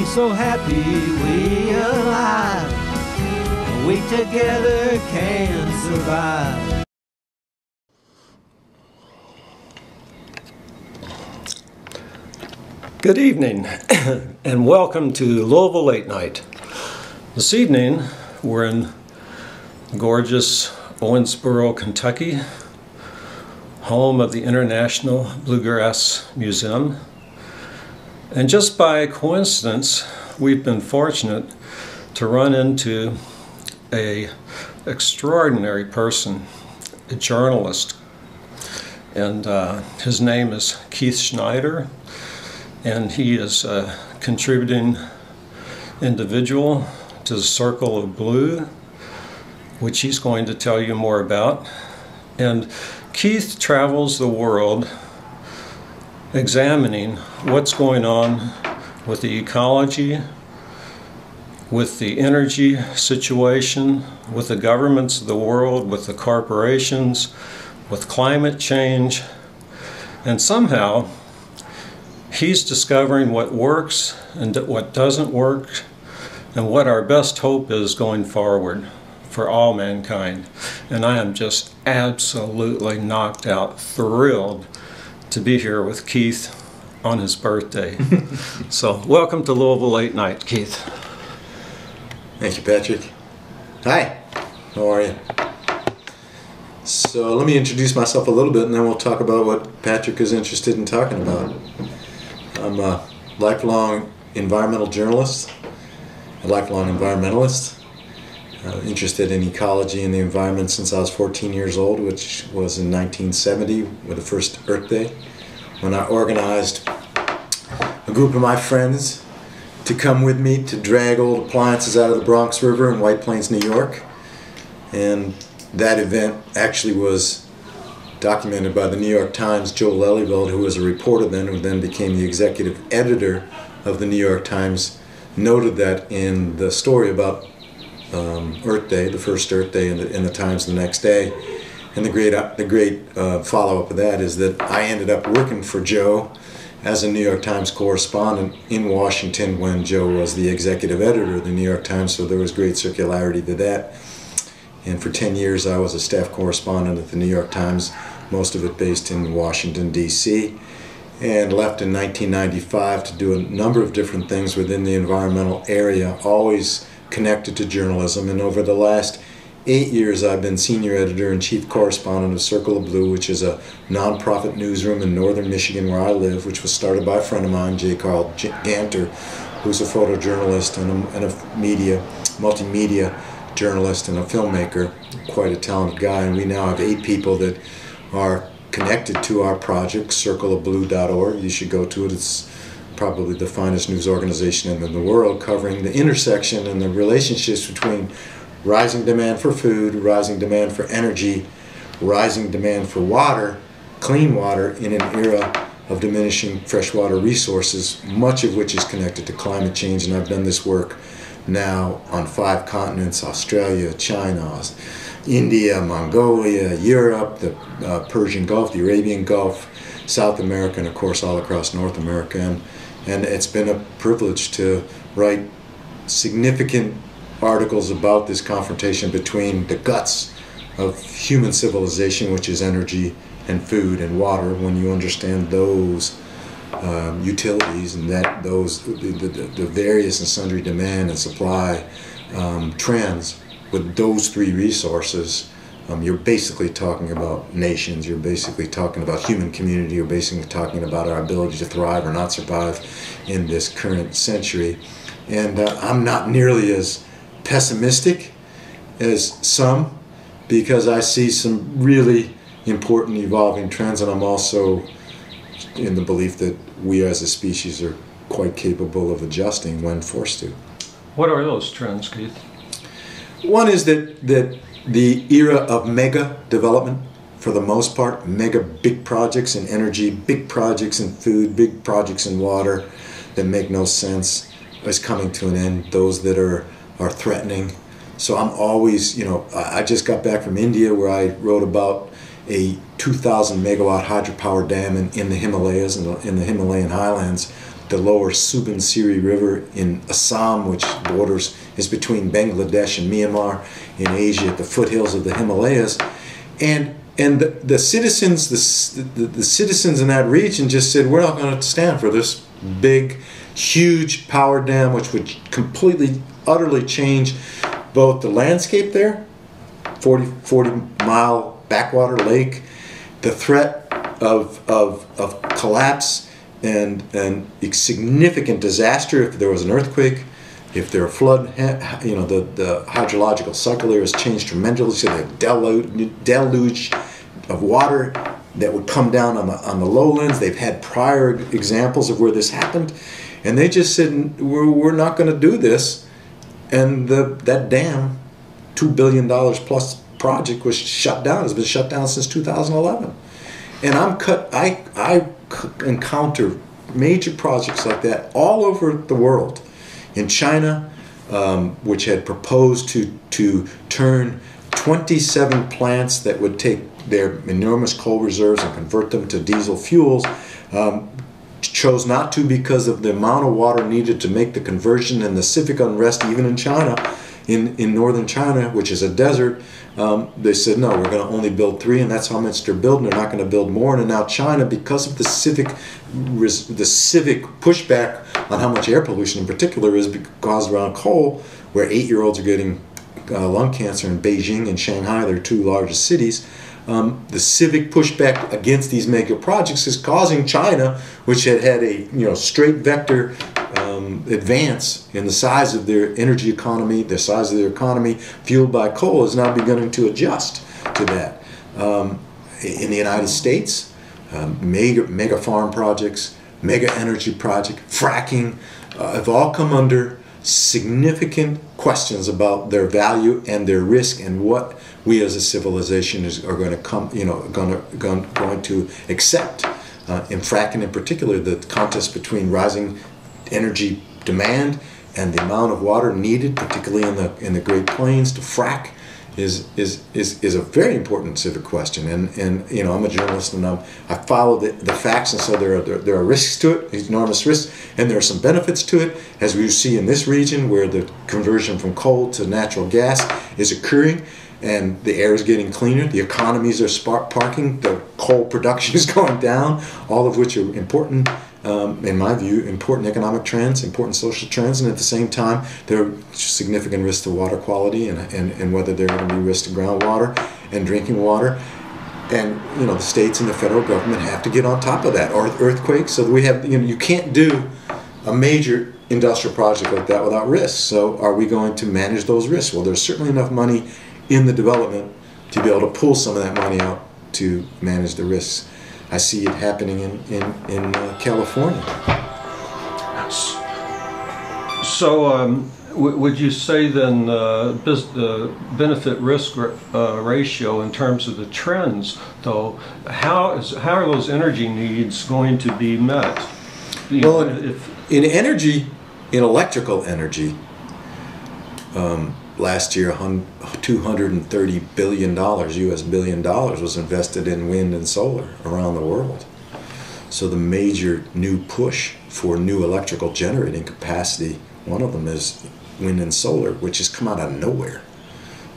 so happy we alive. We together can survive. Good evening and welcome to Louisville Late Night. This evening we're in gorgeous Owensboro, Kentucky, home of the International Bluegrass Museum. And just by coincidence, we've been fortunate to run into an extraordinary person, a journalist. And his name is Keith Schneider, and he is a contributing individual to the Circle of Blue, which he's going to tell you more about. And Keith travels the world examining what's going on with the ecology, with the energy situation, with the governments of the world, with the corporations, with climate change, and somehow he's discovering what works and what doesn't work and what our best hope is going forward for all mankind. And I am just absolutely knocked out, thrilled to be here with Keith on his birthday. So welcome to Louisville Late Night, Keith. Thank you, Patrick. Hi, how are you? So let me introduce myself a little bit and then we'll talk about what Patrick is interested in talking about. I'm a lifelong environmental journalist, a lifelong environmentalist, interested in ecology and the environment since I was 14 years old, which was in 1970 with the first Earth Day, when I organized a group of my friends to come with me to drag old appliances out of the Bronx River in White Plains, New York. And that event actually was documented by the New York Times. Joel Lelyveld, who was a reporter then, who then became the executive editor of the New York Times, noted that in the story about Earth Day, the first Earth Day in the Times the next day. And the great follow-up of that is that I ended up working for Joe as a New York Times correspondent in Washington when Joe was the executive editor of the New York Times, so there was great circularity to that. And for 10 years I was a staff correspondent at the New York Times, most of it based in Washington, D.C., and left in 1995 to do a number of different things within the environmental area, always connected to journalism. And over the last 8 years I've been senior editor and chief correspondent of Circle of Blue, which is a nonprofit newsroom in northern Michigan where I live, which was started by a friend of mine, J. Carl Ganter, who's a photojournalist and a multimedia journalist and a filmmaker, quite a talented guy. And we now have 8 people that are connected to our project, circleofblue.org. You should go to it. It's probably the finest news organization in the world, covering the intersection and the relationships between rising demand for food, rising demand for energy, rising demand for water, clean water, in an era of diminishing freshwater resources, much of which is connected to climate change. And I've done this work now on 5 continents: Australia, China, India, Mongolia, Europe, the Persian Gulf, the Arabian Gulf, South America, and of course all across North America. And it's been a privilege to write significant articles about this confrontation between the guts of human civilization, which is energy and food and water. When you understand those utilities and that the various and sundry demand and supply trends with those 3 resources, you're basically talking about nations, you're basically talking about human community, you're basically talking about our ability to thrive or not survive in this current century. And I'm not nearly as pessimistic as some, because I see some really important evolving trends, and I'm also in the belief that we as a species are quite capable of adjusting when forced to. What are those trends, Keith? One is that the era of mega development, for the most part, mega big projects in energy, big projects in food, big projects in water that make no sense, is coming to an end. Those that are threatening. So I'm always, I just got back from India where I wrote about a 2,000 megawatt hydropower dam in the Himalayas, in the Himalayan highlands, the lower Subansiri River in Assam, which is between Bangladesh and Myanmar in Asia at the foothills of the Himalayas. And the citizens in that region just said, we're not going to stand for this big, huge power dam, which would completely, utterly change both the landscape there, 40-mile backwater lake, the threat of collapse and significant disaster if there was an earthquake, if there were a flood. You know, the hydrological cycle there has changed tremendously. So the deluge of water that would come down on the lowlands. They've had prior examples of where this happened, and they just said, we're not going to do this. And that dam, $2 billion plus project, was shut down. It's been shut down since 2011. And I encounter major projects like that all over the world. In China, which had proposed to turn 27 plants that would take their enormous coal reserves and convert them to diesel fuels, chose not to because of the amount of water needed to make the conversion, and the civic unrest even in China, in northern China, which is a desert. They said, no, we're going to only build 3, and that's how much they're building. They're not going to build more. And now China, because of the civic pushback on how much air pollution in particular is caused around coal, where 8-year-olds are getting lung cancer in Beijing and Shanghai, their 2 largest cities. The civic pushback against these mega projects is causing China, which had a straight vector advance in the size of their energy economy, the size of their economy fueled by coal, is now beginning to adjust to that. In the United States, mega farm projects, mega energy project, fracking, have all come under significant questions about their value and their risk, and what we as a civilization are going to accept. In fracking in particular, the contest between rising energy demand and the amount of water needed, particularly in the Great Plains, to frack is a very important civic question. And I'm a journalist, and I follow the facts, and so there are risks to it, enormous risks, and there are some benefits to it, as we see in this region where the conversion from coal to natural gas is occurring, and the air is getting cleaner, the economies are sparking, the coal production is going down, all of which are important. In my view, important economic trends, important social trends, and at the same time, there are significant risks to water quality and whether there are going to be risks to groundwater and drinking water. And the states and the federal government have to get on top of that. Or earthquakes, so that we have, you can't do a major industrial project like that without risks. So are we going to manage those risks? Well, there's certainly enough money in the development to be able to pull some of that money out to manage the risks. I see it happening in California. So would you say then the benefit-risk ratio in terms of the trends, though, how are those energy needs going to be met? In energy, in electrical energy, last year, $230 billion, US billion dollars, was invested in wind and solar around the world. So the major new push for new electrical generating capacity, one of them is wind and solar, which has come out of nowhere.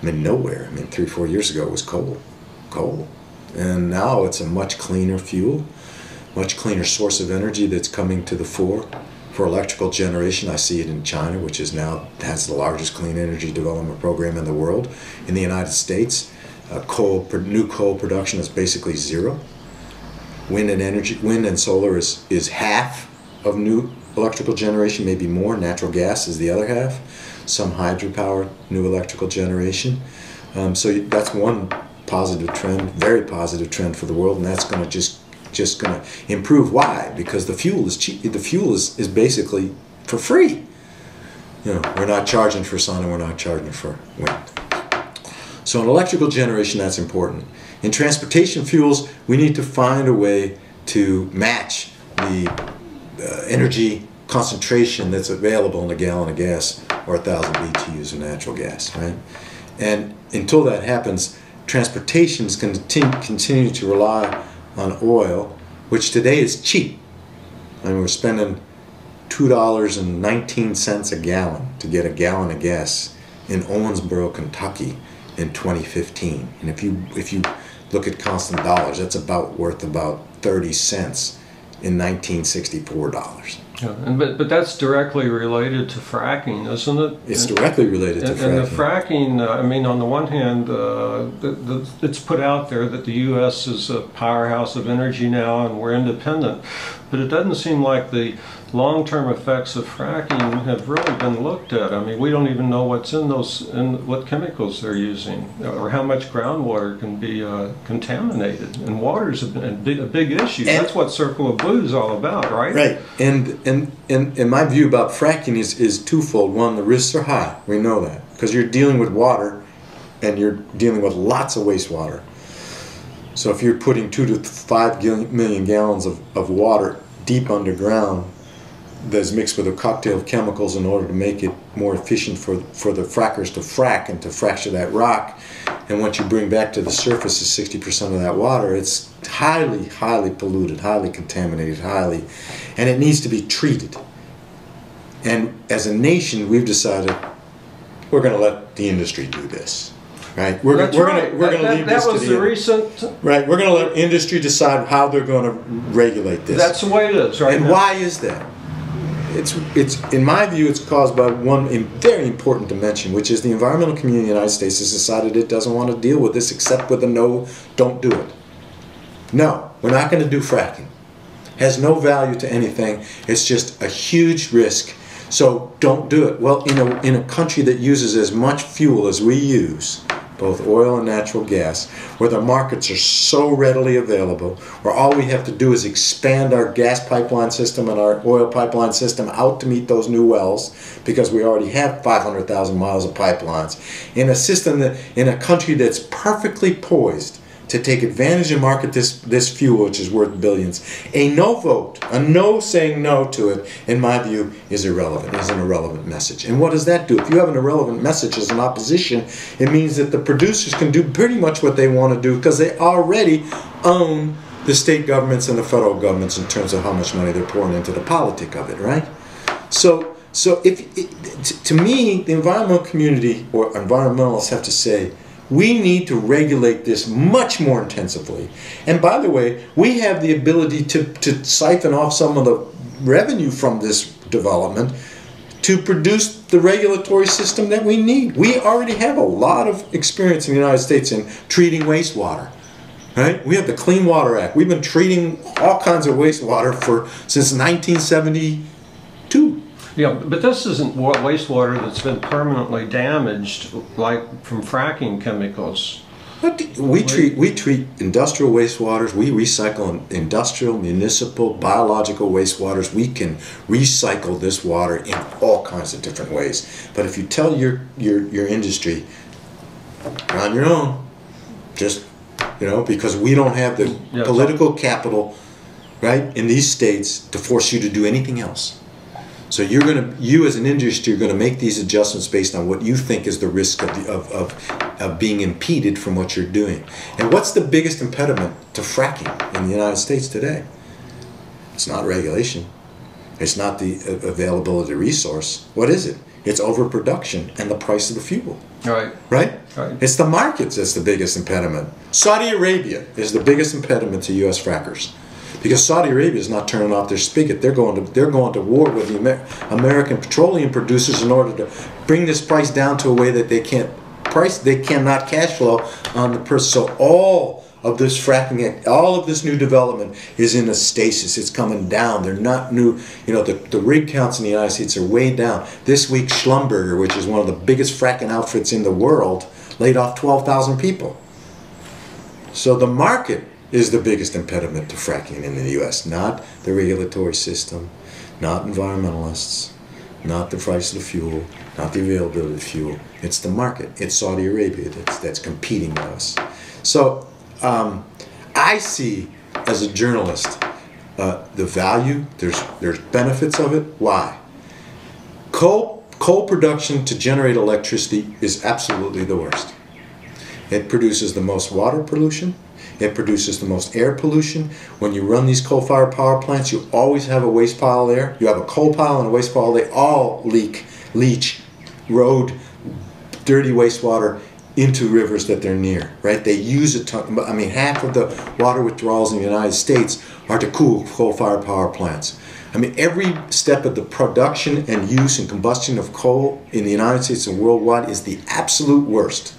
Nowhere. 3-4 years ago it was coal. And now it's a much cleaner fuel, much cleaner source of energy that's coming to the fore. For electrical generation, I see it in China, which has the largest clean energy development program in the world. In the United States, new coal production is basically zero. Wind and solar is half of new electrical generation, maybe more. Natural gas is the other half. Some hydropower, new electrical generation. So that's one positive trend, very positive trend for the world, and that's going to just going to improve. Why? Because the fuel is cheap. The fuel is basically for free. We're not charging for sun and we're not charging for wind. So in electrical generation, that's important. In transportation fuels, we need to find a way to match the energy concentration that's available in a gallon of gas or 1,000 BTUs of natural gas, right? And until that happens, transportation is going to continue to rely on oil, which today is cheap. We're spending $2.19 a gallon to get a gallon of gas in Owensboro, Kentucky in 2015. And if you look at constant dollars, that's about worth about 30 cents in 1964 dollars. Yeah, but that's directly related to fracking, isn't it? It's directly related to fracking. And the fracking, I mean, on the one hand, it's put out there that the U.S. is a powerhouse of energy now and we're independent, but it doesn't seem like the long-term effects of fracking have really been looked at. I mean, we don't even know what's in those, and what chemicals they're using, or how much groundwater can be contaminated. And water's a big issue. And that's what Circle of Blue is all about, right? Right. And my view about fracking is twofold. One, the risks are high. We know that because you're dealing with water, and you're dealing with lots of wastewater. So if you're putting 2 to 5 million gallons of water deep underground, that's mixed with a cocktail of chemicals in order to make it more efficient for the frackers to frack and to fracture that rock. And once you bring back to the surface is 60% of that water, it's highly, highly polluted, highly contaminated, and it needs to be treated. And as a nation, we've decided we're going to let the industry do this. Right? We're going to leave this to the right. We're going to let industry decide how they're going to regulate this. That's the way it is, right? And why is that? It's in my view, it's caused by one very important dimension, which is the environmental community in the United States has decided it doesn't want to deal with this except with a no, don't do it. No, we're not going to do fracking. It has no value to anything. It's just a huge risk. So don't do it. Well, in a country that uses as much fuel as we use, both oil and natural gas, where the markets are so readily available, where all we have to do is expand our gas pipeline system and our oil pipeline system out to meet those new wells, because we already have 500,000 miles of pipelines, in a system that, in a country that's perfectly poised to take advantage and market this fuel, which is worth billions. A no vote, a no saying no to it, in my view, is irrelevant, is an irrelevant message. And what does that do? If you have an irrelevant message as an opposition, it means that the producers can do pretty much what they want to do because they already own the state governments and the federal governments in terms of how much money they're pouring into the politic of it, right? So to me, the environmental community or environmentalists have to say, we need to regulate this much more intensively. And by the way, we have the ability to siphon off some of the revenue from this development to produce the regulatory system that we need. We already have a lot of experience in the United States in treating wastewater. Right? We have the Clean Water Act. We've been treating all kinds of wastewater since 1972. Yeah, but this isn't wastewater that's been permanently damaged, like from fracking chemicals. But we treat industrial wastewaters. We recycle industrial, municipal, biological wastewaters. We can recycle this water in all kinds of different ways. But if you tell your industry, you're on your own, just because we don't have the political capital, right, in these states to force you to do anything else. So you as an industry are going to make these adjustments based on what you think is the risk of being impeded from what you're doing. And what's the biggest impediment to fracking in the United States today? It's not regulation. It's not the availability of resource. What is it? It's overproduction and the price of the fuel. Right. Right? It's the markets that's the biggest impediment. Saudi Arabia is the biggest impediment to U.S. frackers. Because Saudi Arabia is not turning off their spigot. They're going to war with the American petroleum producers in order to bring this price down to a way that they cannot cash flow on the person. So all of this fracking, all of this new development is in a stasis. It's coming down. They're not new. The rig counts in the United States are way down. This week, Schlumberger, which is one of the biggest fracking outfits in the world, laid off 12,000 people. So the market is the biggest impediment to fracking in the U.S., not the regulatory system, not environmentalists, not the price of the fuel, not the availability of fuel. It's the market. It's Saudi Arabia that's competing with us. So I see, as a journalist, the value. There's benefits of it. Why? Coal production to generate electricity is absolutely the worst. It produces the most water pollution. It produces the most air pollution. When you run these coal-fired power plants, you always have a waste pile there. You have a coal pile and a waste pile. They all leach, road, dirty wastewater into rivers that they're near, right? They use a ton. I mean, half of the water withdrawals in the United States are to cool coal-fired power plants. I mean, every step of the production and use and combustion of coal in the United States and worldwide is the absolute worst.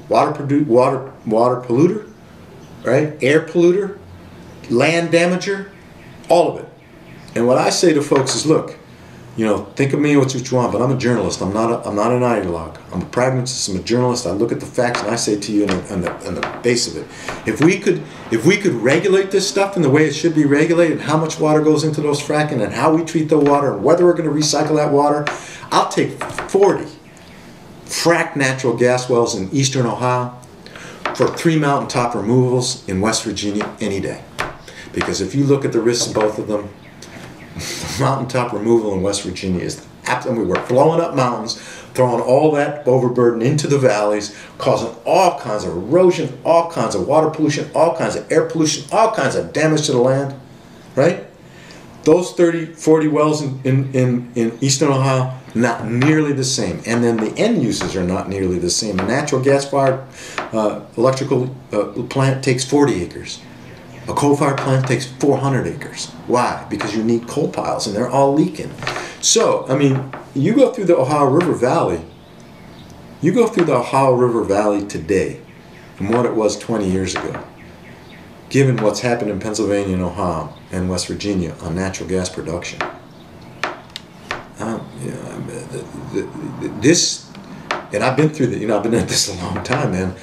Water polluter, right? Air polluter, land damager, all of it. And what I say to folks is, look, you know, think of me what you want, but I'm a journalist. I'm not an ideologue. I'm a pragmatist. I'm a journalist. I look at the facts and I say to you on the base of it, if we could regulate this stuff in the way it should be regulated, how much water goes into those fracking and how we treat the water and whether we're going to recycle that water, I'll take 40 fracked natural gas wells in eastern Ohio for 3 mountaintop removals in West Virginia any day. Because if you look at the risks of both of them, mountaintop removal in West Virginia is absolutely, we're flowing up mountains, throwing all that overburden into the valleys, causing all kinds of erosion, all kinds of water pollution, all kinds of air pollution, all kinds of damage to the land, right? Those 30, 40 wells in eastern Ohio, not nearly the same. And then the end uses are not nearly the same. A natural gas-fired electrical plant takes 40 acres. A coal-fired plant takes 400 acres. Why? Because you need coal piles, and they're all leaking. So, I mean, you go through the Ohio River Valley. You go through the Ohio River Valley today from what it was 20 years ago. Given what's happened in Pennsylvania and Ohio and West Virginia on natural gas production. This, and I've been through the, I've been at this a long time, man.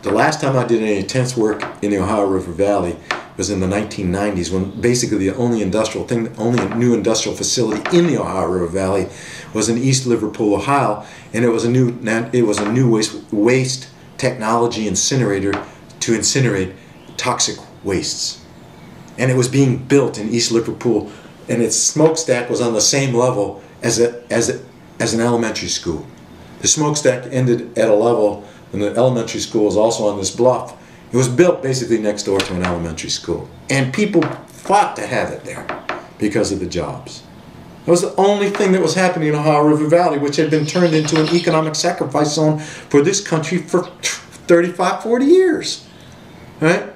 The last time I did any intense work in the Ohio River Valley was in the 1990s, when basically the only industrial thing, the only new industrial facility in the Ohio River Valley was in East Liverpool, Ohio, and it was a new waste technology incinerator to incinerate toxic wastes, and it was being built in East Liverpool, and its smokestack was on the same level as an elementary school. The smokestack ended at a level. And the elementary school was also on this bluff. It was built basically next door to an elementary school. And people fought to have it there because of the jobs. It was the only thing that was happening in Ohio River Valley, which had been turned into an economic sacrifice zone for this country for 35, 40 years. Right?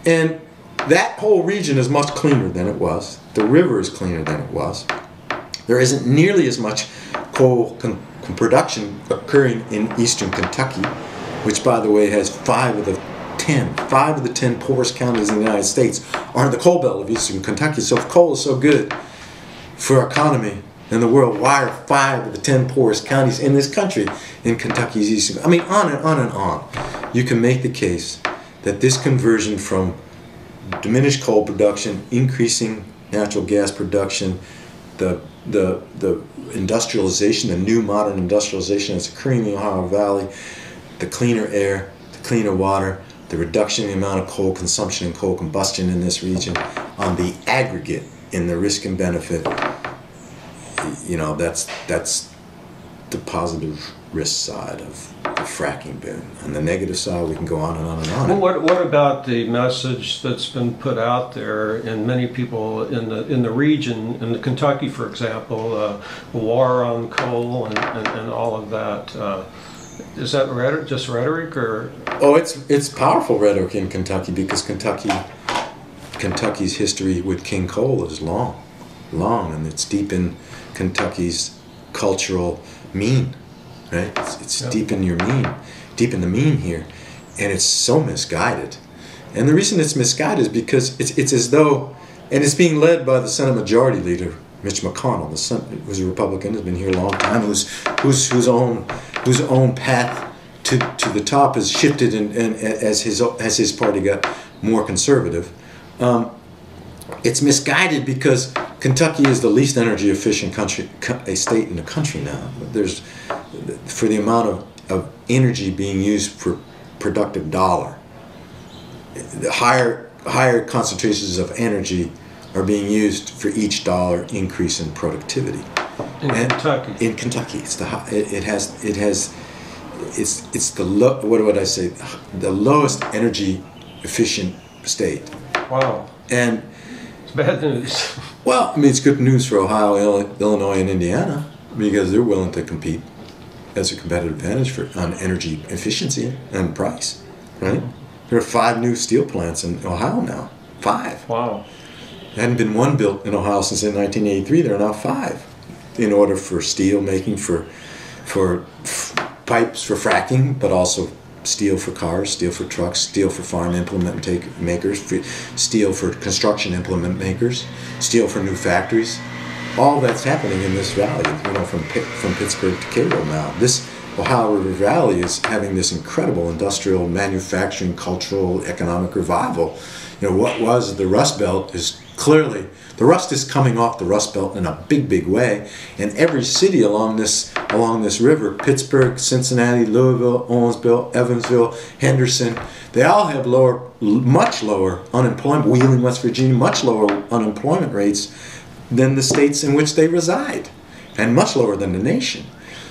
And that whole region is much cleaner than it was. The river is cleaner than it was. There isn't nearly as much coal production occurring in eastern Kentucky, which, by the way, has 5 of the 10 poorest counties in the United States are in the coal belt of eastern Kentucky. So if coal is so good for our economy in the world, why are 5 of the 10 poorest counties in this country in Kentucky's eastern? I mean, on and on and on. You can make the case that this conversion from diminished coal production, increasing natural gas production, the industrialization, the new modern industrialization that's occurring in the Ohio Valley, the cleaner air, the cleaner water, the reduction in the amount of coal consumption and coal combustion in this region, on the aggregate in the risk and benefit, that's the positive risk side of the fracking boom. On the negative side, we can go on and on and on. Well, what about the message that's been put out there, and many people in the region, in Kentucky, for example, the war on coal and all of that? Is that rhetoric, just rhetoric, or? Oh, it's powerful rhetoric in Kentucky, because Kentucky's history with King Coal is long, and it's deep in Kentucky's cultural mean. Right? It's deep in your mean, deep in the mean here, and it's so misguided. And the reason it's misguided is because it's as though, and it's being led by the Senate Majority Leader, Mitch McConnell, who's a Republican, has been here a long time, whose own path to the top has shifted, and as his party got more conservative. It's misguided because Kentucky is the least energy efficient state in the country now. For the amount of energy being used per productive dollar, the higher concentrations of energy are being used for each dollar increase in productivity. In Kentucky, it's it's the what would I say, the lowest energy efficient state. Wow. And it's bad news. Well, I mean, it's good news for Ohio, Illinois, and Indiana because they're willing to compete as a competitive advantage on energy efficiency and price, right? There are 5 new steel plants in Ohio now. 5. Wow. There hadn't been one built in Ohio since 1983. There are now 5 in order for steel making, for pipes for fracking, but also steel for cars, steel for trucks, steel for farm implement makers, steel for construction implement makers, steel for new factories. All that's happening in this valley, you know, from Pittsburgh to Cairo now. This Ohio River Valley is having this incredible industrial, manufacturing, cultural, economic revival. You know, what was the Rust Belt is clearly, the rust is coming off the Rust Belt in a big, big way. And every city along this river, Pittsburgh, Cincinnati, Louisville, Owensville, Evansville, Henderson, they all have much lower unemployment, Wheeling, West Virginia, much lower unemployment rates than the states in which they reside, and much lower than the nation.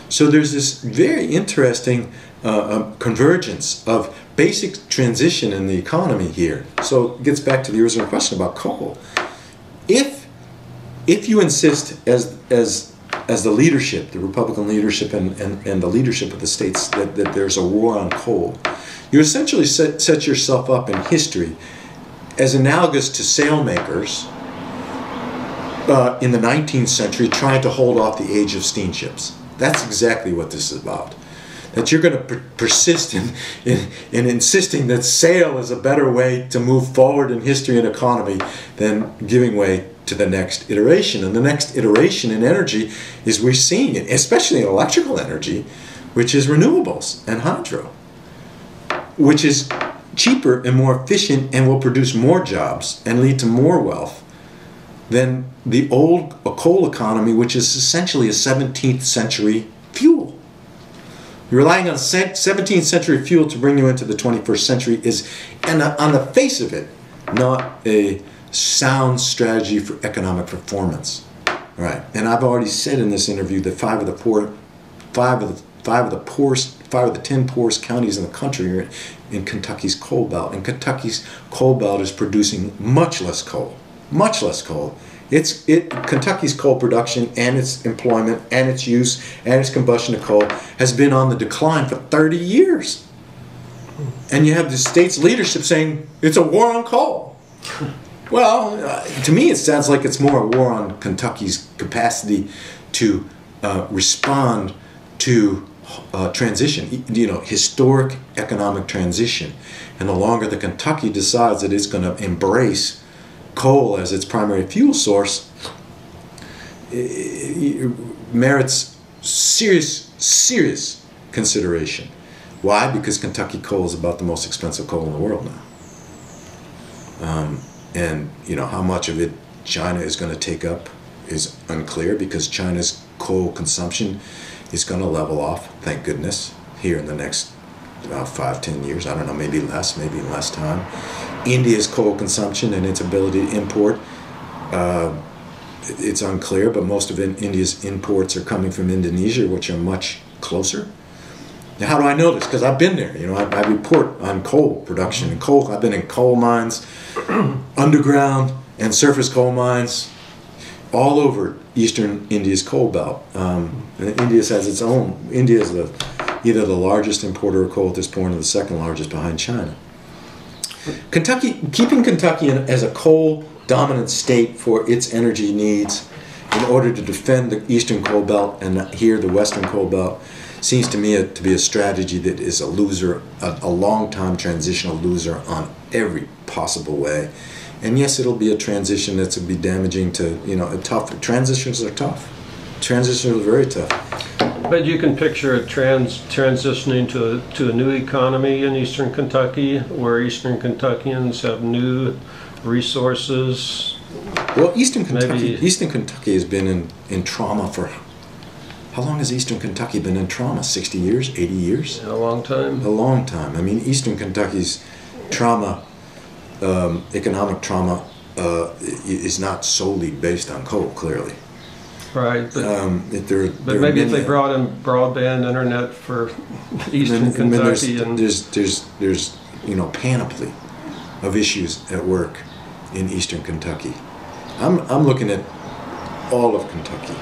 So there's this very interesting convergence of basic transition in the economy here. So it gets back to the original question about coal. If you insist as the leadership, the Republican leadership and the leadership of the states that there's a war on coal, you essentially set yourself up in history as analogous to sailmakers in the 19th century trying to hold off the age of steamships. That's exactly what this is about. That you're going to persist in insisting that sail is a better way to move forward in history and economy than giving way to the next iteration. And the next iteration in energy is we're seeing it, especially in electrical energy, which is renewables and hydro, which is cheaper and more efficient and will produce more jobs and lead to more wealth than the old coal economy, which is essentially a 17th century fuel. You're relying on 17th century fuel to bring you into the 21st century is, and on the face of it, not a sound strategy for economic performance. Right. And I've already said in this interview that 5 of the 10 poorest counties in the country are in Kentucky's coal belt, and Kentucky's coal belt is producing much less coal. Much less coal. Kentucky's coal production and its employment and its use and its combustion of coal has been on the decline for 30 years. And you have the state's leadership saying it's a war on coal. Well, to me it sounds like it's more a war on Kentucky's capacity to respond to transition, you know, historic economic transition. And the longer that Kentucky decides that it's going to embrace coal as its primary fuel source, it merits serious consideration. Why? Because Kentucky coal is about the most expensive coal in the world now. And you know how much of it China is going to take up is unclear, because China's coal consumption is going to level off, thank goodness, here in the next 5-10 years. I don't know, maybe less, maybe in less time. India's coal consumption and its ability to import, it's unclear, but most of India's imports are coming from Indonesia, which are much closer. Now, how do I know this? Because I've been there. You know, I report on coal production and coal. I've been in coal mines, underground and surface coal mines, all over eastern India's coal belt. And India has its own. India is either the largest importer of coal at this point or the second largest behind China. Keeping Kentucky as a coal-dominant state for its energy needs in order to defend the eastern coal belt and here the western coal belt seems to me to be a strategy that is a loser, a long-time transitional loser on every possible way. And yes, it'll be a transition that's will be damaging to, you know, transitions are tough. Transitions are very tough. But you can picture it transitioning to a new economy in eastern Kentucky, where eastern Kentuckians have new resources. Well, eastern Kentucky has been in trauma for, how long has eastern Kentucky been in trauma? 60 years, 80 years? A long time. A long time. I mean, eastern Kentucky's trauma, economic trauma, is not solely based on coal, clearly. Right. But maybe if they brought in broadband internet for Eastern Kentucky, there's panoply of issues at work in Eastern Kentucky. I'm looking at all of Kentucky.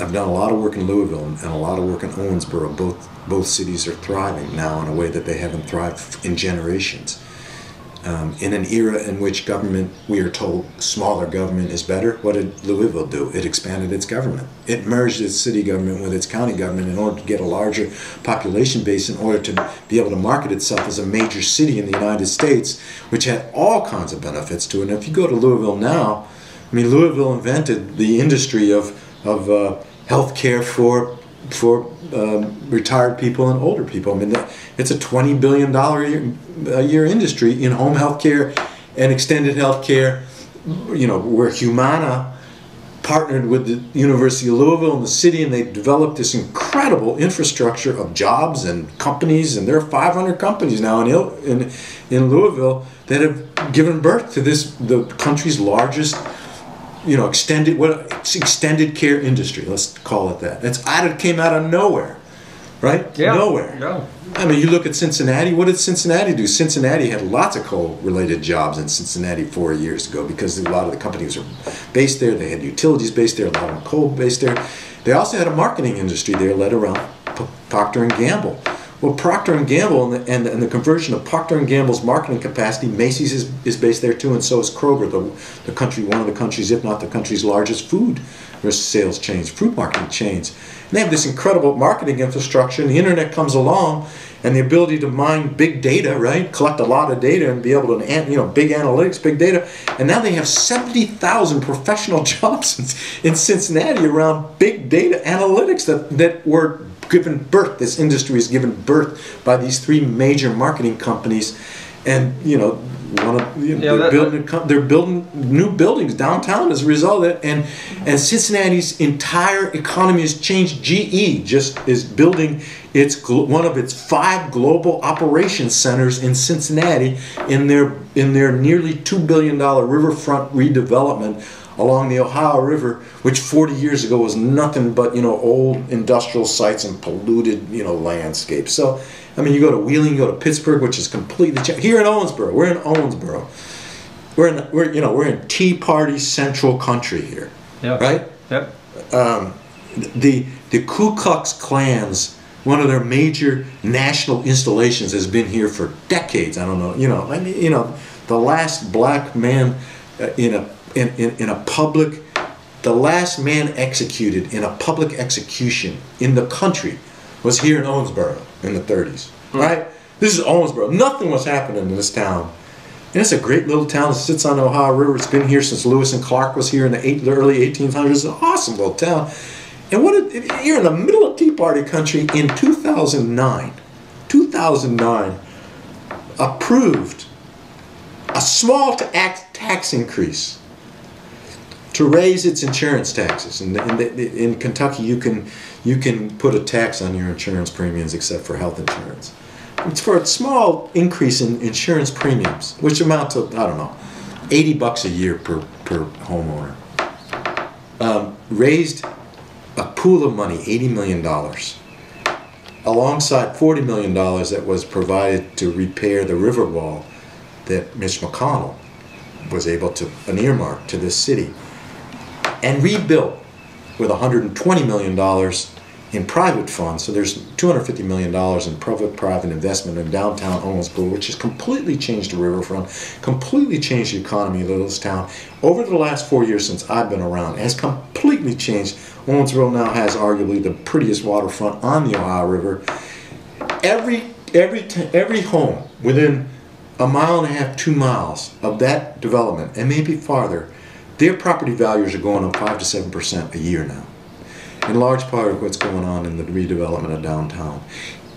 I've done a lot of work in Louisville and a lot of work in Owensboro. Both cities are thriving now in a way that they haven't thrived in generations. In an era in which government, we are told, smaller government is better, what did Louisville do? It expanded its government. It merged its city government with its county government in order to get a larger population base, in order to be able to market itself as a major city in the United States, which had all kinds of benefits to it. And if you go to Louisville now, Louisville invented the industry of health care for retired people and older people. It's a $20 billion a year industry in home health care and extended health care, where Humana partnered with the University of Louisville and the city, and they developed this incredible infrastructure of jobs and companies, and there are 500 companies now in Louisville that have given birth to the country's largest extended care industry, let's call it that. It came out of nowhere, right? Yeah. Nowhere. Yeah. You look at Cincinnati. What did Cincinnati do? Cincinnati had lots of coal-related jobs in Cincinnati 4 years ago because a lot of the companies were based there. They had utilities based there, a lot of them coal based there. They also had a marketing industry there led around Procter & Gamble. Well, Procter & Gamble and the conversion of Procter & Gamble's marketing capacity, Macy's is based there too, and so is Kroger, one of the country's, if not the country's largest food sales chains, food marketing chains. And they have this incredible marketing infrastructure, and the internet comes along, and the ability to mine big data, right? Collect a lot of data and be able to, big analytics, big data. And now they have 70,000 professional jobs in Cincinnati around big data analytics that were given birth. This industry is given birth by these three major marketing companies, and they're building new buildings downtown as a result of it. And Cincinnati's entire economy has changed. GE just is building one of its 5 global operations centers in Cincinnati in their nearly $2 billion riverfront redevelopment along the Ohio River, which 40 years ago was nothing but old industrial sites and polluted landscapes. So you go to Wheeling, you go to Pittsburgh, which is completely changed. Here in Owensboro, we're in Owensboro. We're in Tea Party Central country here, yep. Right? Yep. The Ku Klux Klan's, one of their major national installations, has been here for decades. I don't know. The last black man the last man executed in a public execution in the country was here in Owensboro in the 30s, right? This is Owensboro. Nothing was happening in this town. And it's a great little town. It sits on the Ohio River. It's been here since Lewis and Clark was here in the early 1800s. It's an awesome little town. And you're in the middle of Tea Party country in 2009, approved a small tax increase to raise its insurance taxes. And in Kentucky, you can put a tax on your insurance premiums except for health insurance. It's for a small increase in insurance premiums, which amount to, I don't know, $80 a year per homeowner. Raised a pool of money, $80 million, alongside $40 million that was provided to repair the river wall that Mitch McConnell was able to earmark to this city, and rebuilt with $120 million in private funds. So there's $250 million in public-private investment in downtown Owensboro, which has completely changed the riverfront, completely changed the economy of this town. Over the last 4 years since I've been around, it has completely changed. Owensboro now has arguably the prettiest waterfront on the Ohio River. Every home within a mile and a half, 2 miles of that development, and maybe farther, their property values are going up 5 to 7% a year now. In large part of what's going on in the redevelopment of downtown.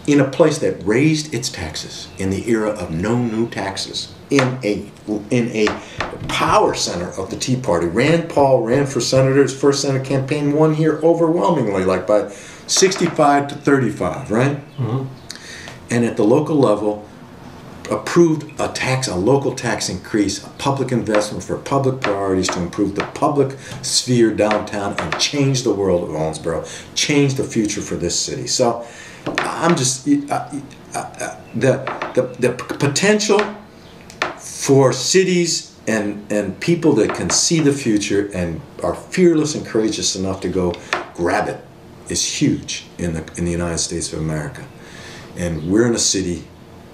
In a place that raised its taxes in the era of no new taxes, in a power center of the Tea Party. Rand Paul ran for senator, his first Senate campaign, won here overwhelmingly, like by 65 to 35, right? Mm-hmm. And at the local level, approved a local tax increase, a public investment for public priorities to improve the public sphere downtown and change the world of Owensboro, change the future for this city. So I'm just, the potential for cities and people that can see the future and are fearless and courageous enough to go grab it is huge in the United States of America. And we're in a city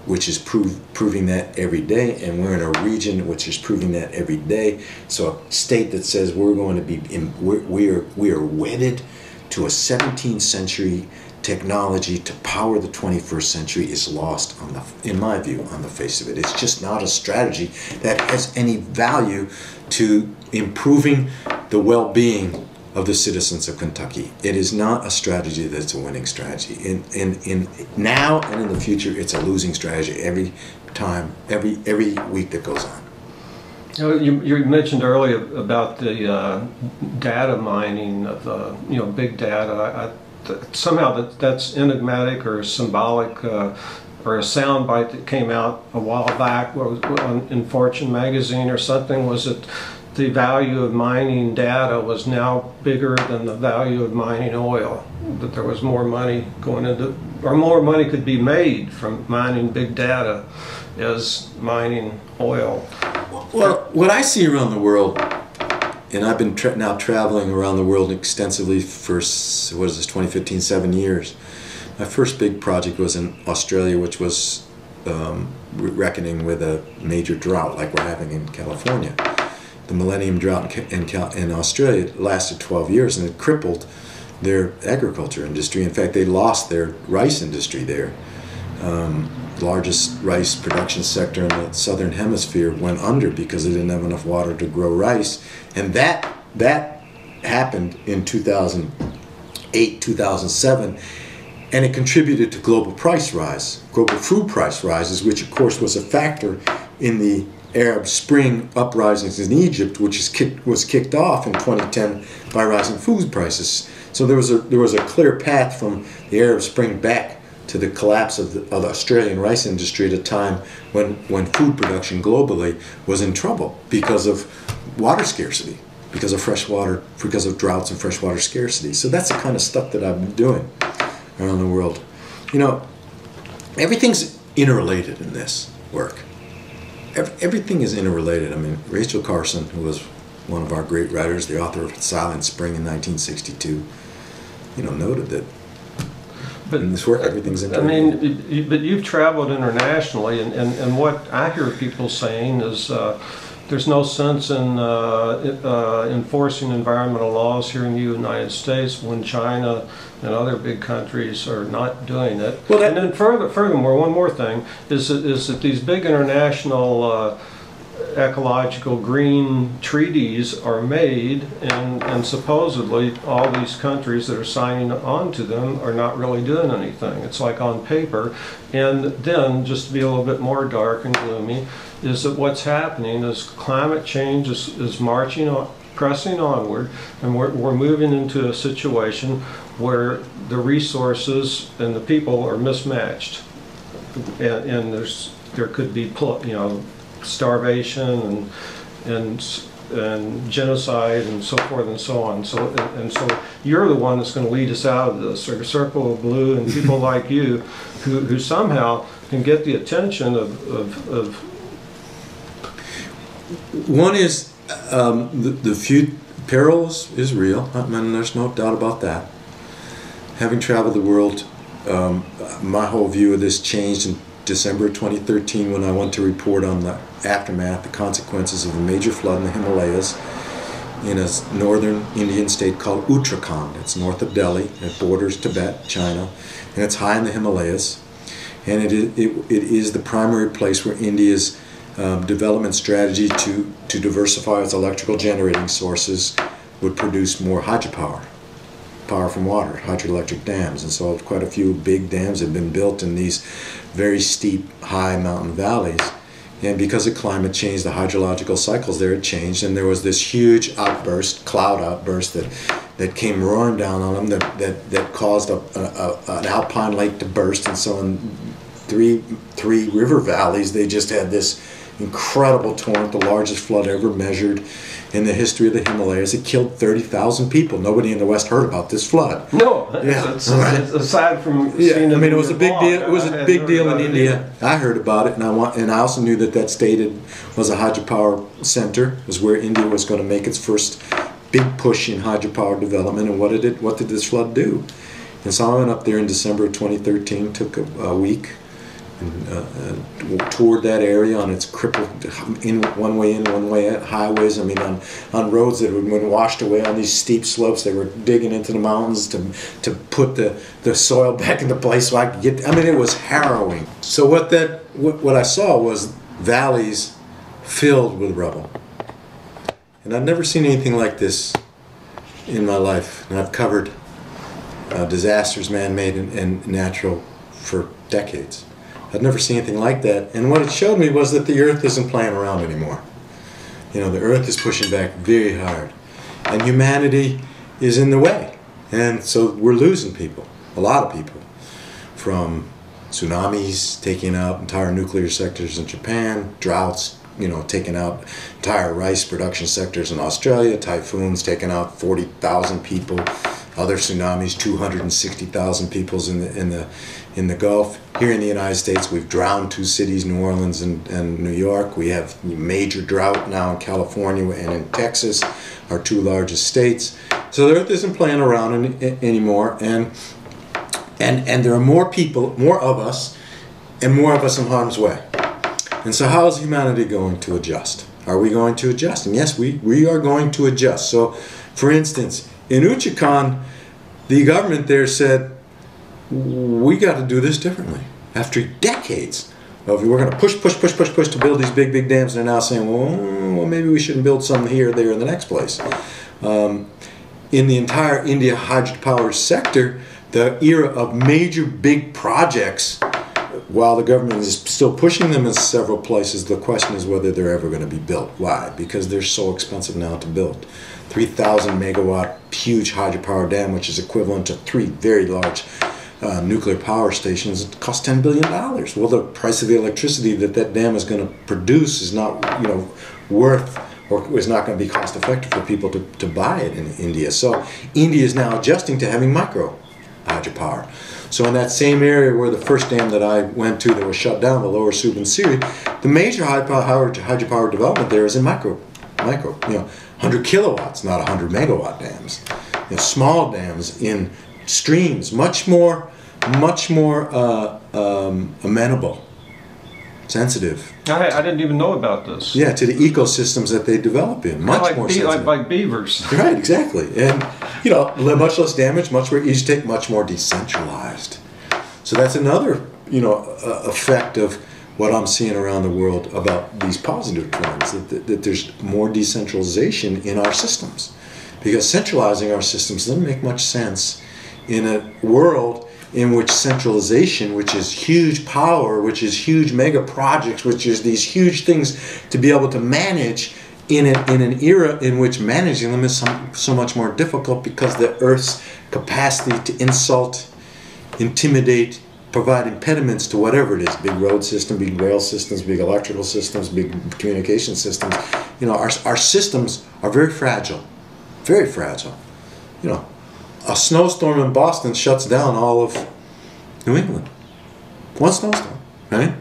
which is proving that every day, and we're in a region which is proving that every day. So a state that says we're going to be, we are wedded to a 17th century technology to power the 21st century is lost in my view, on the face of it. It's just not a strategy that has any value to improving the well-being of the citizens of Kentucky. It is not a strategy that's a winning strategy. In now and in the future, it's a losing strategy every time, every week that goes on. You mentioned earlier about the data mining of big data. Somehow that's enigmatic or symbolic, or a soundbite that came out a while back in Fortune magazine or something. Was it the value of mining data was now bigger than the value of mining oil? That there was more money going into, or more money could be made from mining big data as mining oil. Well, what I see around the world, and I've been now traveling around the world extensively for, 2015, 7 years. My first big project was in Australia, which was reckoning with a major drought like we're having in California. The Millennium Drought in Australia lasted 12 years, and it crippled their agriculture industry. In fact, they lost their rice industry there. Largest rice production sector in the southern hemisphere went under because they didn't have enough water to grow rice. And that happened in 2008, 2007, and it contributed to global food price rises, which of course was a factor in the Arab Spring uprisings in Egypt, which was kicked off in 2010 by rising food prices. So there was a clear path from the Arab Spring back to the collapse of the Australian rice industry at a time when food production globally was in trouble because of water scarcity, because of fresh water, because of droughts and freshwater scarcity. So that's the kind of stuff that I've been doing around the world. Everything's interrelated in this work. Everything is interrelated. I mean, Rachel Carson, who was one of our great writers, the author of Silent Spring in 1962, noted that in this work everything's interrelated. I mean, but you've traveled internationally, and what I hear people saying is there's no sense in enforcing environmental laws here in the United States when China and other big countries are not doing it. Well, and then furthermore, one more thing is that these big international ecological green treaties are made, and supposedly all these countries that are signing on to them are not really doing anything. It's like on paper. And then, just to be a little bit more dark and gloomy, is that what's happening is climate change is marching on, pressing onward, and we're moving into a situation where the resources and the people are mismatched, and there could be starvation and genocide and so forth and so on. So you're the one that's going to lead us out of this, or Circle of Blue and people like you who somehow can get the attention of one is the few perils is real. I mean, there's no doubt about that. Having traveled the world, my whole view of this changed in December 2013 when I went to report on the aftermath, the consequences of a major flood in the Himalayas in a northern Indian state called Uttarakhand. It's north of Delhi. It borders Tibet, China, and it's high in the Himalayas. And it is the primary place where India's development strategy to diversify its electrical generating sources would produce more hydropower, power from water, hydroelectric dams. And so quite a few big dams have been built in these very steep, high mountain valleys. And because of climate change, the hydrological cycles there had changed, and there was this huge outburst, cloud outburst that came roaring down on them that caused an alpine lake to burst, and so three river valleys, they just had this incredible torrent, the largest flood ever measured in the history of the Himalayas. It killed 30,000 people. Nobody in the West heard about this flood. No, Yeah. it's aside from Yeah, seeing I mean, it was in a big your deal. blog, It was I a hadn't big heard deal in about it India. I heard about it, and I also knew that state was a hydropower center. It was where India was going to make its first big push in hydropower development. And what did this flood do? And so I went up there in December of 2013, took a week, and toured that area on its crippled one way in, one way out highways. I mean, on roads that had been washed away on these steep slopes. They were digging into the mountains to put the soil back into place so I could get. I mean, it was harrowing. So what I saw was valleys filled with rubble, and I'd never seen anything like this in my life. And I've covered disasters, man-made and natural, for decades. I'd never seen anything like that. And what it showed me was that the earth isn't playing around anymore. You know, the earth is pushing back very hard. And humanity is in the way. And so we're losing people, a lot of people, from tsunamis taking out entire nuclear sectors in Japan, droughts, taking out entire rice production sectors in Australia, typhoons taking out 40,000 people, other tsunamis, 260,000 people in the Gulf. Here in the United States, we've drowned 2 cities, New Orleans and New York. We have major drought now in California and in Texas, our 2 largest states. So the earth isn't playing around anymore, and there are more people, more of us, and more of us in harm's way. And so how is humanity going to adjust? Are we going to adjust? And yes, we are going to adjust. So, for instance, in Uchikan, the government there said, we got to do this differently. After decades of we're going to push to build these big dams, they're now saying, well, maybe we shouldn't build some here, there, in the next place. In the entire India hydropower sector, the era of major big projects, while the government is still pushing them in several places, the question is whether they're ever going to be built. Why? Because they're so expensive now to build. 3,000 megawatt huge hydropower dam, which is equivalent to 3 very large nuclear power stations, it costs $10 billion. Well, the price of the electricity that dam is going to produce is not, worth, or is not going to be cost effective for people to buy it in India. So India is now adjusting to having micro hydropower. So in that same area where the first dam that I went to that was shut down, the lower Subansiri, the major hydropower development there is in micro, 100 kilowatts, not 100 megawatt dams. Small dams in streams, much more amenable, sensitive. I didn't even know about this. Yeah, to the ecosystems that they develop in, much more sensitive. Like beavers. Right, exactly. And, much less damage, much more easy to take, much more decentralized. So that's another, effect of what I'm seeing around the world about these positive trends, that there's more decentralization in our systems. Because centralizing our systems doesn't make much sense in a world in which centralization, which is huge power, which is huge mega projects, which is these huge things to be able to manage in an era in which managing them is so much more difficult, because the Earth's capacity to insult, intimidate, provide impediments to whatever it is, big road system, big rail systems, big electrical systems, big communication systems, our systems are very fragile, very fragile. A snowstorm in Boston shuts down all of New England. One snowstorm, right?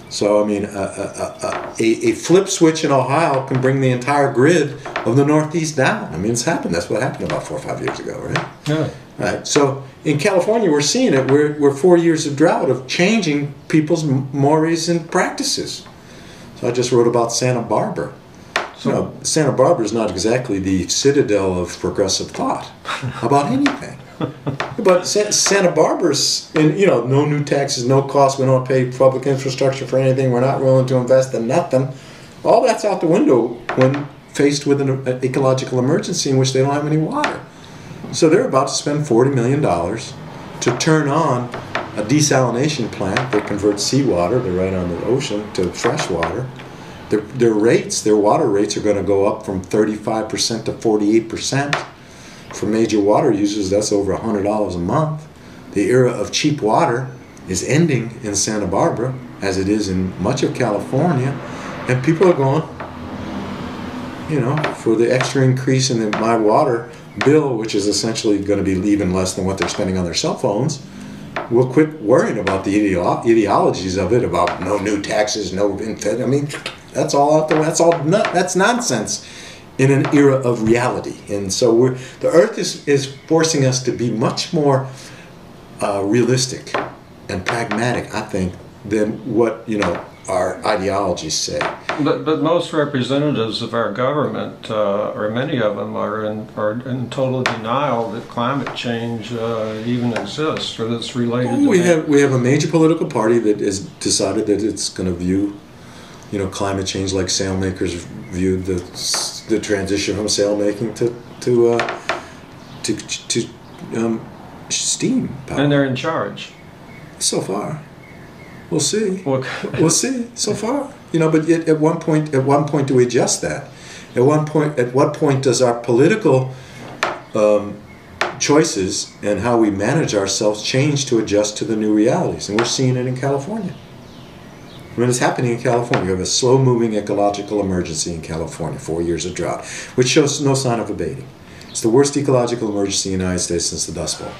So, I mean, a flip switch in Ohio can bring the entire grid of the Northeast down. I mean, it's happened. That's what happened about 4 or 5 years ago, right? Yeah. Right. So, in California, we're seeing it. We're 4 years of drought, of changing people's mores and practices. So, I just wrote about Santa Barbara. So, Santa Barbara is not exactly the citadel of progressive thought about anything. But Santa Barbara's, no new taxes, no cost. We don't pay public infrastructure for anything. We're not willing to invest in nothing. All that's out the window when faced with an ecological emergency in which they don't have any water. So they're about to spend $40 million to turn on a desalination plant that converts seawater, they're right on the ocean, to fresh water. Their water rates are going to go up from 35% to 48%. For major water users, that's over $100 a month. The era of cheap water is ending in Santa Barbara, as it is in much of California, and people are going, you know, for the extra increase in my water bill, which is essentially going to be even less than what they're spending on their cell phones, we'll quit worrying about the ideologies of it, about no new taxes, no infant. I mean, that's all out there. That's nonsense in an era of reality. And so the Earth is forcing us to be much more realistic and pragmatic, I think, than what, you know, our ideologies say. But most representatives of our government, or many of them, are in total denial that climate change even exists, or that's related to we have a major political party that has decided that it's going to view, you know, climate change like sailmakers viewed the transition from sailmaking to steam power. And they're in charge. So far. We'll see. We'll see. So far, you know. But at one point, do we adjust that? At what point does our political choices and how we manage ourselves change to adjust to the new realities? And we're seeing it in California. I mean, it's happening in California. We have a slow-moving ecological emergency in California. 4 years of drought, which shows no sign of abating. It's the worst ecological emergency in the United States since the Dust Bowl.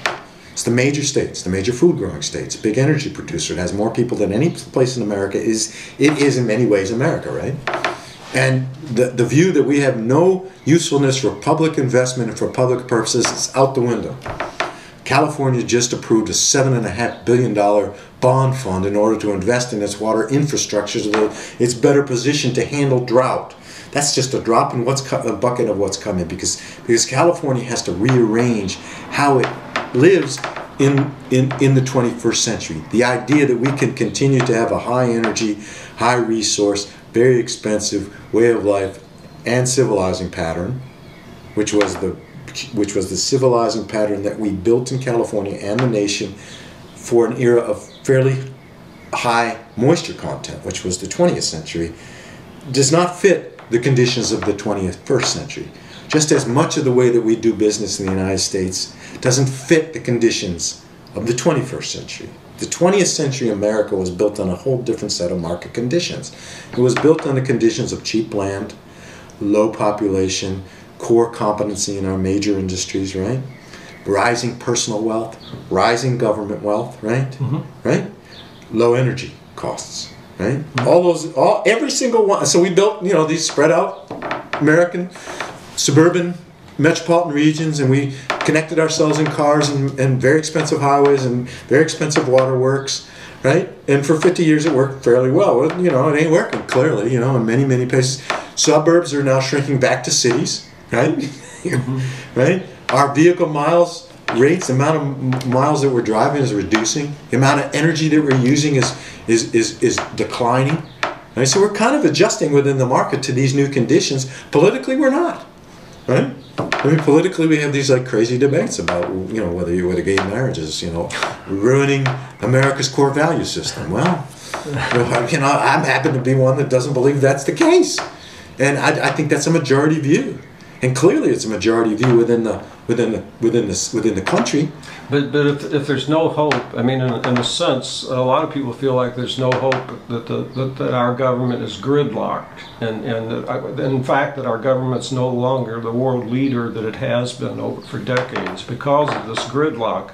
It's the major states, the major food-growing states, big energy producer. It has more people than any place in America. It is in many ways America, right? And the view that we have no usefulness for public investment and for public purposes is out the window. California just approved a $7.5 billion bond fund in order to invest in its water infrastructure so that it's better positioned to handle drought. That's just a drop in a bucket of what's coming, because California has to rearrange how it lives in the 21st century. The idea that we can continue to have a high energy, high resource, very expensive way of life and civilizing pattern, which was the civilizing pattern that we built in California and the nation for an era of fairly high moisture content, which was the 20th century, does not fit the conditions of the 21st century. Just as much of the way that we do business in the United States doesn't fit the conditions of the 21st century. The 20th century America was built on a whole different set of market conditions. It was built on the conditions of cheap land, low population, core competency in our major industries, right? Rising personal wealth, rising government wealth, right? Mm-hmm. Right? Low energy costs, right? Mm-hmm. Every single one. So we built, you know, these spread out American suburban metropolitan regions, and we connected ourselves in cars and very expensive highways and very expensive waterworks, right? And for 50 years it worked fairly well. You know, it ain't working, clearly, you know, in many, many places. Suburbs are now shrinking back to cities, right? Mm-hmm. Right? Our vehicle miles rates, the amount of miles that we're driving is reducing. The amount of energy that we're using is declining. Right? So we're kind of adjusting within the market to these new conditions. Politically, we're not. Right? I mean, politically, we have these like crazy debates about, you know, whether gay marriage is, you know, ruining America's core value system. Well, you know, I'm happy to be one that doesn't believe that's the case, and I think that's a majority view, and clearly it's a majority view within the country. But if there's no hope, I mean, in a sense, a lot of people feel like there's no hope that our government is gridlocked, and in fact that our government's no longer the world leader that it has been for decades because of this gridlock.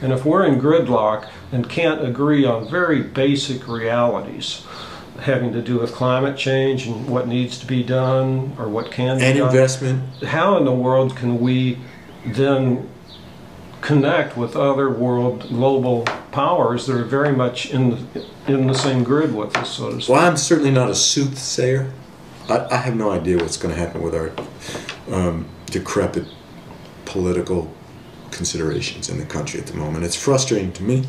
And if we're in gridlock and can't agree on very basic realities having to do with climate change and what needs to be done or what can be done, and investment, how in the world can we then connect with other global powers that are very much in the same grid with us, so to speak? Well, I'm certainly not a soothsayer. I have no idea what's going to happen with our decrepit political considerations in the country at the moment. It's frustrating to me.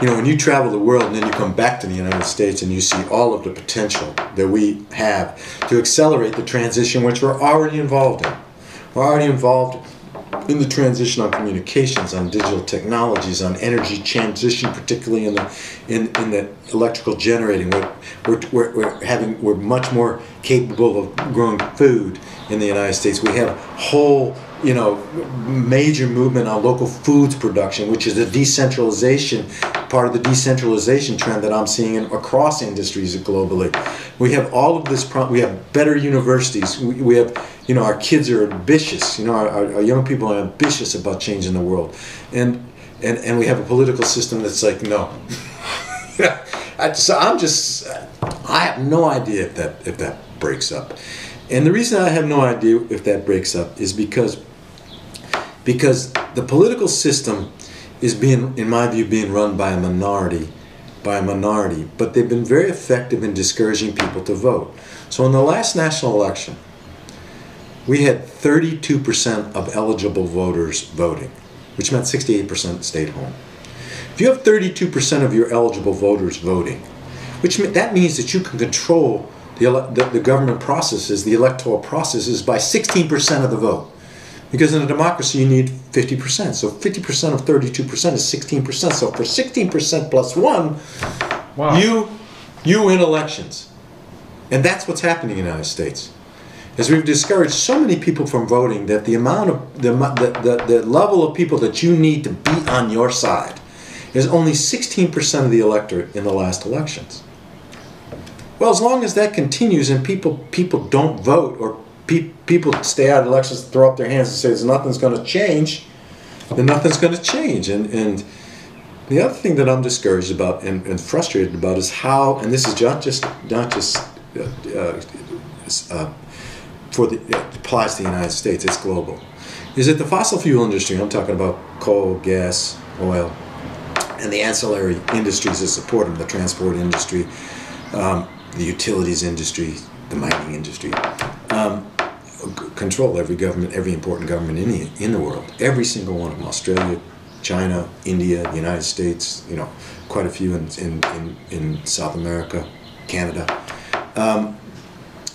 You know, when you travel the world and then you come back to the United States and you see all of the potential that we have to accelerate the transition, which we're already involved in. We're already involved in the transition on communications, on digital technologies, on energy transition, particularly in the electrical generating. We're much more capable of growing food in the United States. We have whole, you know, major movement on local foods production, which is a decentralization part of the decentralization trend that I'm seeing across industries globally. We have all of this, we have better universities, we have, our kids are ambitious, our young people are ambitious about changing the world. And we have a political system that's like, no. So I have no idea if that breaks up. And the reason I have no idea if that breaks up is because the political system is being, in my view, being run by a minority, but they've been very effective in discouraging people to vote. So in the last national election, we had 32% of eligible voters voting, which meant 68% stayed home. If you have 32% of your eligible voters voting, that means that you can control the government processes, the electoral processes, by 16% of the vote. Because in a democracy you need 50%. So 50% of 32% is 16%. So for 16% plus 1, wow, you win elections. And that's what's happening in the United States. As we've discouraged so many people from voting, that the amount of the level of people that you need to be on your side is only 16% of the electorate in the last elections. Well, as long as that continues and people don't vote, or people stay out of elections, throw up their hands and say there's nothing's going to change, then nothing's going to change. And the other thing that I'm discouraged about and frustrated about is how, and this is not just it applies to the United States, it's global, is that the fossil fuel industry, I'm talking about coal, gas, oil, and the ancillary industries that support them, the transport industry, the utilities industry, the mining industry, control every government, every important government in the world. Every single one of them: Australia, China, India, the United States. Quite a few in South America, Canada.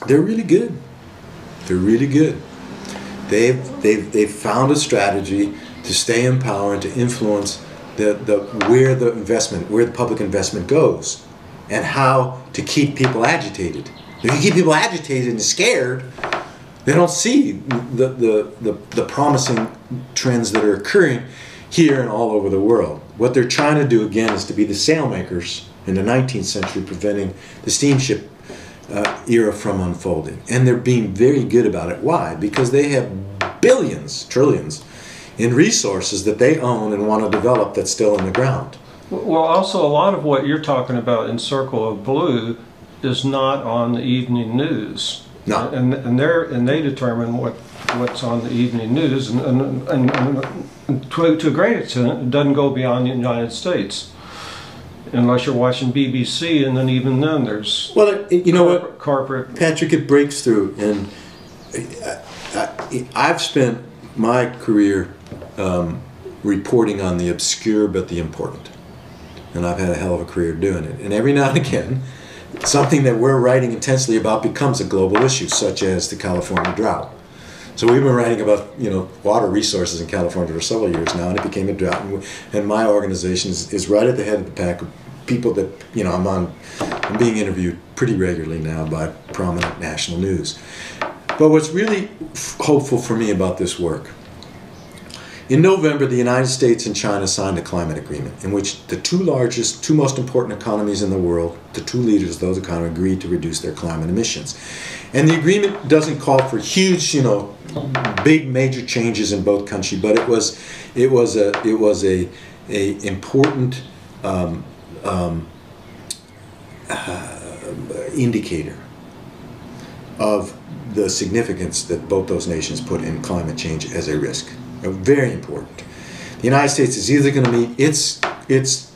They're really good. They're really good. They've found a strategy to stay in power and to influence where the public investment goes, and how to keep people agitated. If you keep people agitated and scared, they don't see the promising trends that are occurring here and all over the world. What they're trying to do, again, is to be the sailmakers in the 19th century, preventing the steamship era from unfolding. And they're being very good about it. Why? Because they have billions, trillions in resources that they own and want to develop that's still in the ground. Well, also a lot of what you're talking about in Circle of Blue is not on the evening news. No. And they determine what's on the evening news, and to a great extent it doesn't go beyond the United States, unless you're watching BBC, and then even then there's corporate. Patrick, it breaks through, and I've spent my career reporting on the obscure but the important. And I've had a hell of a career doing it. And every now and again, something that we're writing intensely about becomes a global issue, such as the California drought. So we've been writing about water resources in California for several years now, and it became a drought. And my organization is right at the head of the pack of people that I'm being interviewed pretty regularly now by prominent national news. But what's really hopeful for me about this work, in November, the United States and China signed a climate agreement in which the two most important economies in the world, the two leaders of those economies, agreed to reduce their climate emissions. And the agreement doesn't call for huge, big major changes in both countries, but it was a important indicator of the significance that both those nations put in climate change as a risk. Very important. The United States is either going to meet its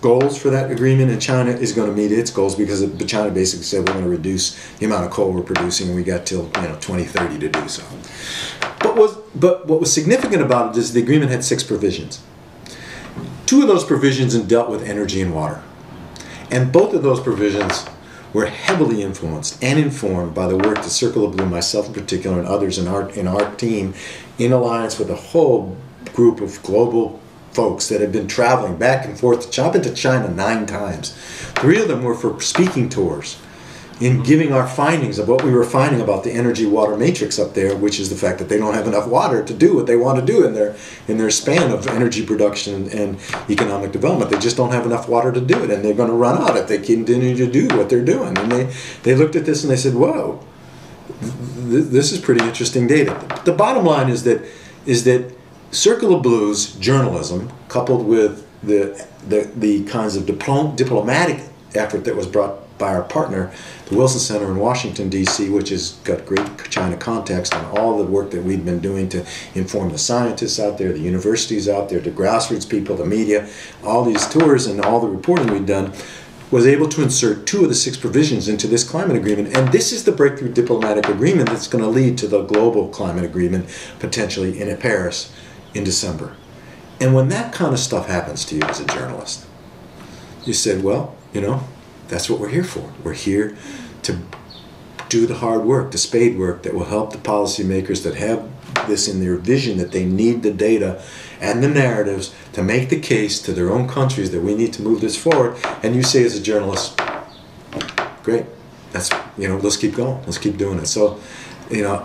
goals for that agreement, and China is going to meet its goals, because China basically said we're going to reduce the amount of coal we're producing, and we got till 2030 to do so. But what was significant about it is the agreement had 6 provisions. 2 of those provisions dealt with energy and water, and both of those provisions were heavily influenced and informed by the work that Circle of Blue, myself in particular, and others in our team, in alliance with a whole group of global folks that have been traveling back and forth. I've been to China 9 times. 3 of them were for speaking tours in giving our findings of what we were finding about the energy water matrix up there, which is the fact that they don't have enough water to do what they want to do in their span of energy production and economic development. They just don't have enough water to do it, and they're going to run out if they continue to do what they're doing. And they looked at this and they said, whoa, this is pretty interesting data. The bottom line is that Circle of Blues journalism, coupled with the kinds of diplomatic effort that was brought by our partner, the Wilson Center in Washington, D.C., which has got great China context, and all the work that we've been doing to inform the scientists out there, the universities out there, the grassroots people, the media, all these tours and all the reporting we've done, was able to insert 2 of the 6 provisions into this climate agreement. And this is the breakthrough diplomatic agreement that's going to lead to the global climate agreement, potentially in Paris in December. And when that kind of stuff happens to you as a journalist, you said, well, you know, that's what we're here for. We're here to do the hard work, the spade work that will help the policymakers that have this in their vision, that they need the data and the narratives to make the case to their own countries that we need to move this forward. And you say as a journalist, great, that's, you know, let's keep going, let's keep doing it. So, you know,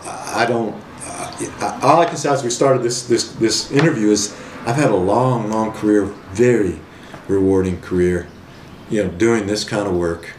all I can say as we started this interview is I've had a long career, very rewarding career, you know, doing this kind of work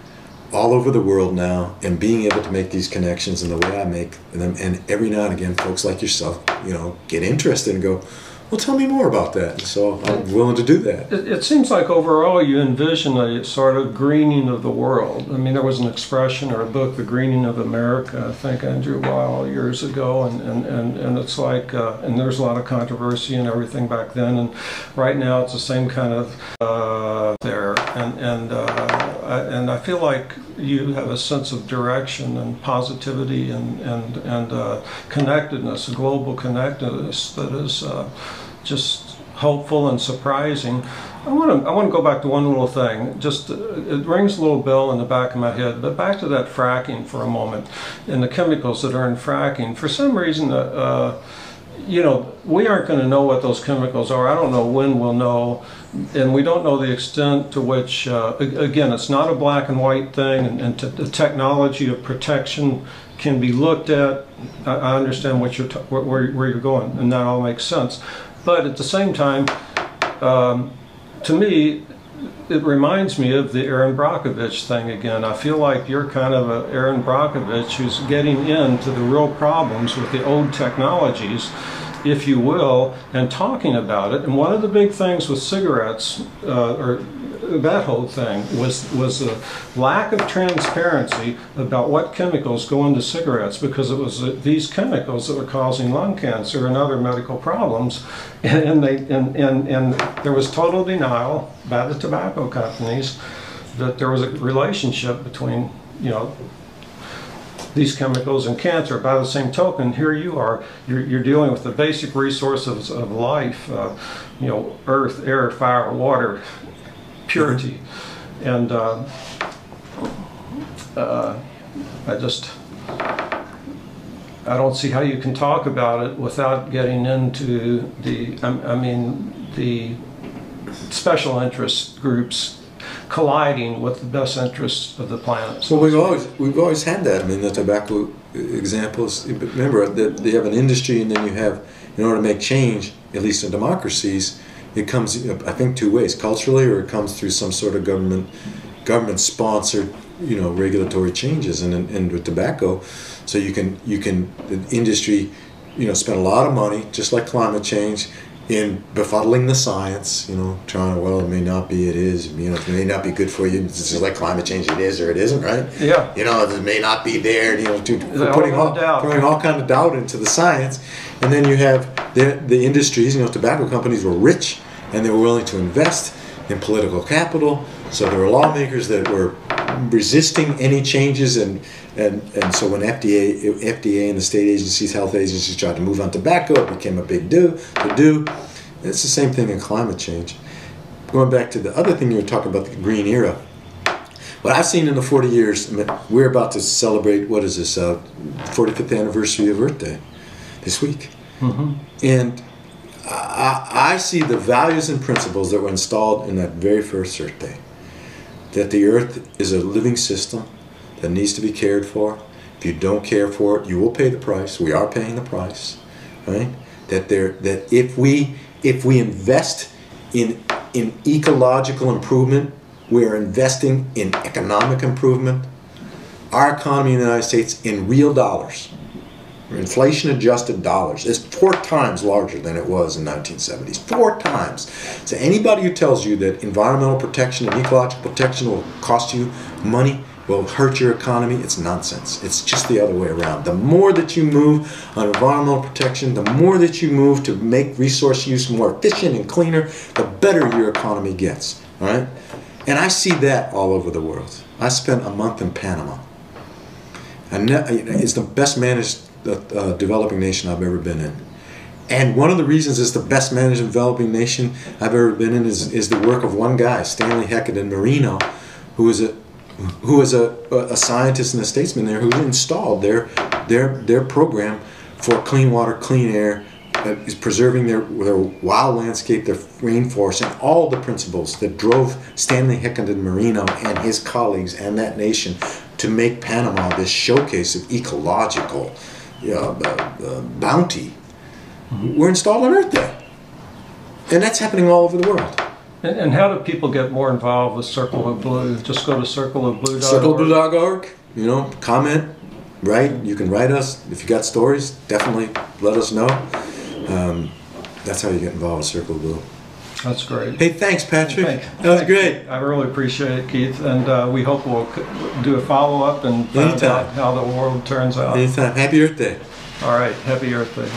all over the world now, and being able to make these connections in the way I make them. And every now and again, folks like yourself, you know, get interested and go, well, tell me more about that. And so I'm willing to do that. It seems like overall you envision a sort of greening of the world. I mean, there was an expression or a book, The Greening of America, I think Andrew Weil years ago, and it's like, and there's a lot of controversy and everything back then, and right now it's the same kind of there, and I feel like you have a sense of direction and positivity and connectedness, a global connectedness that is just hopeful and surprising. I want to go back to one little thing. Just it rings a little bell in the back of my head. But back to that fracking for a moment, and the chemicals that are in fracking. For some reason, you know, we aren't going to know what those chemicals are. I don't know when we'll know, and we don't know the extent to which. Again, it's not a black and white thing, and the technology of protection can be looked at. I understand what where you're going, and that all makes sense. But at the same time, to me, it reminds me of the Aaron Brockovich thing again. I feel like you're kind of a Aaron Brockovich who's getting into the real problems with the old technologies, if you will, and talking about it. And one of the big things with cigarettes, or that whole thing, was a lack of transparency about what chemicals go into cigarettes, because it was these chemicals that were causing lung cancer and other medical problems, and there was total denial by the tobacco companies that there was a relationship between, you know, these chemicals and cancer. By the same token, here you are, you're dealing with the basic resources of life, you know, earth, air, fire, water, purity, and I don't see how you can talk about it without getting into the, I mean, the special interest groups colliding with the best interests of the planet. So we've always had that. I mean, the tobacco examples. Remember that they have an industry, and then you have, in order to make change, at least in democracies, it comes, I think, 2 ways: culturally, or it comes through some sort of government-sponsored, you know, regulatory changes. And with tobacco, so you can the industry, you know, spend a lot of money, just like climate change, in befuddling the science, you know, trying, well, it may not be, it is, you know, it may not be good for you. It's just like climate change, it is or it isn't, right? Yeah. You know, it may not be there, you know, putting all kind of doubt into the science. And then you have the industries, you know, tobacco companies were rich, and they were willing to invest in political capital. So there were lawmakers that were resisting any changes, and so when FDA and the state agencies, health agencies tried to move on tobacco, it became a big do. It's the same thing in climate change. Going back to the other thing you were talking about, the green era. What I've seen in the 40 years, I mean, we're about to celebrate, what is this, 45th anniversary of Earth Day this week. Mm-hmm. And I see the values and principles that were installed in that very first Earth Day. That the Earth is a living system, that needs to be cared for. If you don't care for it, you will pay the price. We are paying the price, right? That if we invest in ecological improvement, we are investing in economic improvement. Our economy in the United States, in real dollars, inflation-adjusted dollars, is 4 times larger than it was in 1970s. 4 times. So anybody who tells you that environmental protection and ecological protection will cost you money, will hurt your economy, it's nonsense. It's just the other way around. The more that you move on environmental protection, the more that you move to make resource use more efficient and cleaner, the better your economy gets. All right? And I see that all over the world. I spent a month in Panama. And it's the best managed developing nation I've ever been in. And one of the reasons it's the best managed developing nation I've ever been in is the work of one guy, Stanley Heckedon Marino, who was a scientist and a statesman there, who installed their program for clean water, clean air, is preserving their wild landscape, their rainforest, and all the principles that drove Stanley Heckedon Marino and his colleagues and that nation to make Panama this showcase of ecological bounty. We're installed on Earth Day. And that's happening all over the world. And how do people get more involved with Circle of Blue? Just go to circleofblue.org. Circleofblue.org, comment, write. You can write us. If you got stories, definitely let us know. That's how you get involved with Circle of Blue. That's great. Hey, thanks, Patrick. That was great. I really appreciate it, Keith, and we hope we'll do a follow-up and find out how the world turns out. Anytime. Happy Earth Day. All right. Happy Earth Day.